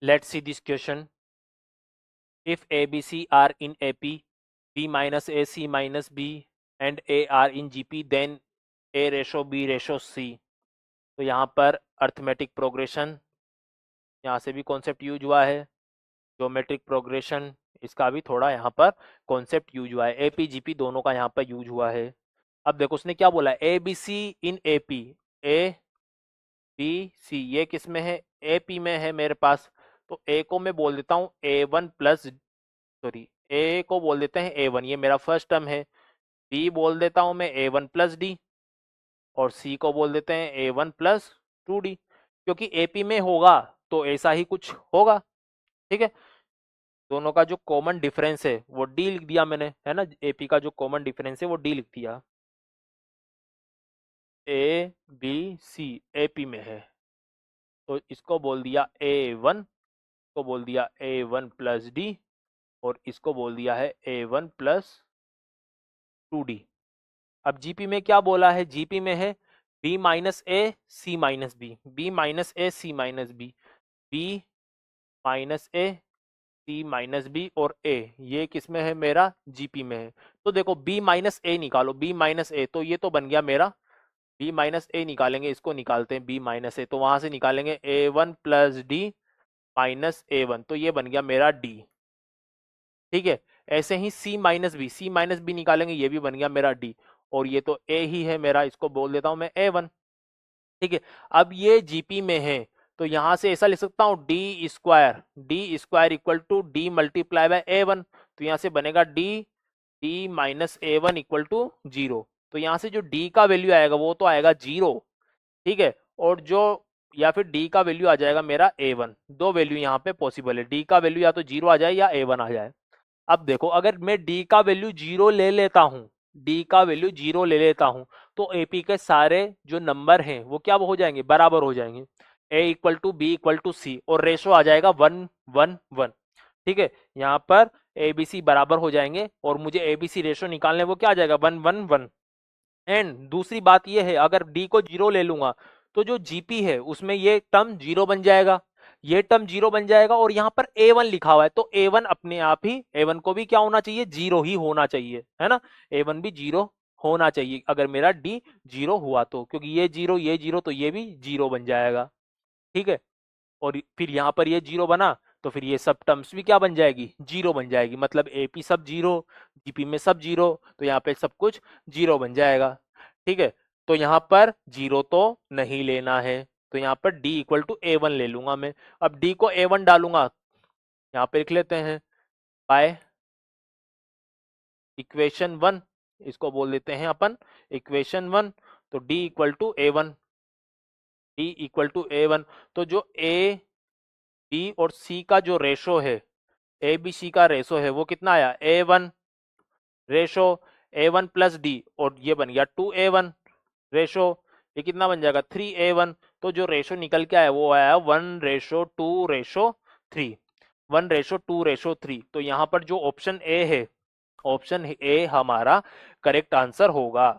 Let's see this question. If A, B, C are in AP, B minus A, C minus B and A are in GP, then A ratio B ratio C. तो यहाँ पर arithmetic progression, यहाँ से भी concept use हुआ है, geometric progression, इसका भी थोड़ा यहाँ पर कॉन्सेप्ट यूज हुआ है, एपी जीपी दोनों का यहाँ पर यूज हुआ है। अब देखो उसने क्या बोला है, A B C in AP, A B C ये किस में है, एपी में है मेरे पास। तो ए को मैं बोल देता हूँ ए वन प्लस, सॉरी ए को बोल देते हैं ए वन, ये मेरा फर्स्ट टर्म है। बी बोल देता हूँ मैं ए वन प्लस डी, और सी को बोल देते हैं ए वन प्लस टू डी, क्योंकि एपी में होगा तो ऐसा ही कुछ होगा। ठीक है, दोनों का जो कॉमन डिफरेंस है वो डी लिख दिया मैंने, है ना, एपी का जो कॉमन डिफरेंस है वो डी लिख दिया। ए बी सी एपी में है तो इसको बोल दिया ए वन, को बोल दिया ए वन प्लस डी, और इसको बोल दिया है ए वन प्लस टू डी। अब जीपी में क्या बोला है, जीपी में है बी माइनस ए सी माइनस बी, बी माइनस ए सी माइनस बी, बी माइनस ए सी माइनस बी और ए, ये किस में है मेरा, जीपी में है। तो देखो बी माइनस ए निकालो, बी माइनस ए, तो ये तो बन गया मेरा बी माइनस ए, निकालेंगे इसको, निकालते हैं बी माइनस ए, तो वहां से निकालेंगे ए one plus D minus a one, तो ये बन गया मेरा डी। ठीक है, ऐसे ही सी माइनस बी, सी माइनस बी निकालेंगे, ये भी बन गया मेरा डी, और ये तो ए ही है मेरा, इसको बोल देता हूं मैं ए वन। ठीक है, अब ये जीपी में है तो यहां से ऐसा लिख सकता हूं d square equal to d multiply by a one, तो यहां से बनेगा d minus a one equal to zero. तो यहां से जो डी का वैल्यू आएगा वो तो आएगा जीरो। ठीक है, और जो या फिर डी का वैल्यू आ जाएगा मेरा ए वन, दो वैल्यू यहाँ पे पॉसिबल है, डी का वैल्यू या तो जीरो आ जाए या ए वन आ जाए। अब देखो अगर मैं डी का वैल्यू जीरो ले लेता हूँ, डी का वैल्यू जीरो ले लेता हूँ, तो एपी के सारे जो नंबर हैं वो क्या हो जाएंगे, बराबर हो जाएंगे, A equal to B equal to C, और रेशो आ जाएगा वन वन वन। ठीक है, यहाँ पर ए बी सी बराबर हो जाएंगे, और मुझे ए बी सी रेशो निकालने वो क्या आ जाएगा, वन वन वन। एंड दूसरी बात ये है, अगर डी को जीरो ले लूंगा तो जो जीपी है उसमें ये टर्म जीरो बन जाएगा, ये टर्म जीरो बन जाएगा, और यहाँ पर ए वन लिखा हुआ है तो ए वन अपने आप ही, ए वन को भी क्या होना चाहिए, जीरो ही होना चाहिए, है ना, ए वन भी जीरो होना चाहिए अगर मेरा डी जीरो हुआ तो, क्योंकि ये जीरो तो ये भी जीरो बन जाएगा। ठीक है, और फिर यहाँ पर ये जीरो बना तो फिर ये सब टर्म्स भी क्या बन जाएगी, जीरो बन जाएगी, मतलब एपी सब जीरो, जीपी में सब जीरो, तो यहाँ पे सब कुछ जीरो बन जाएगा। ठीक है, तो यहाँ पर जीरो तो नहीं लेना है, तो यहाँ पर d equal to a one ले लूंगा मैं। अब d को ए वन डालूंगा, यहाँ पे लिख लेते हैं बाय इक्वेशन वन, इसको बोल देते हैं अपन इक्वेशन वन, तो d equal to a one, d equal to a one, तो जो ए बी और सी का जो रेशो है, ए बी सी का रेशो है वो कितना आया, A one ratio A one plus D, और ये बन गया टू ए वन रेशो, ये कितना बन जाएगा, थ्री ए वन। तो जो रेशो निकल के आया वो आया one ratio two ratio three, one ratio two ratio three. तो यहाँ पर जो ऑप्शन ए है, ऑप्शन ए हमारा करेक्ट आंसर होगा।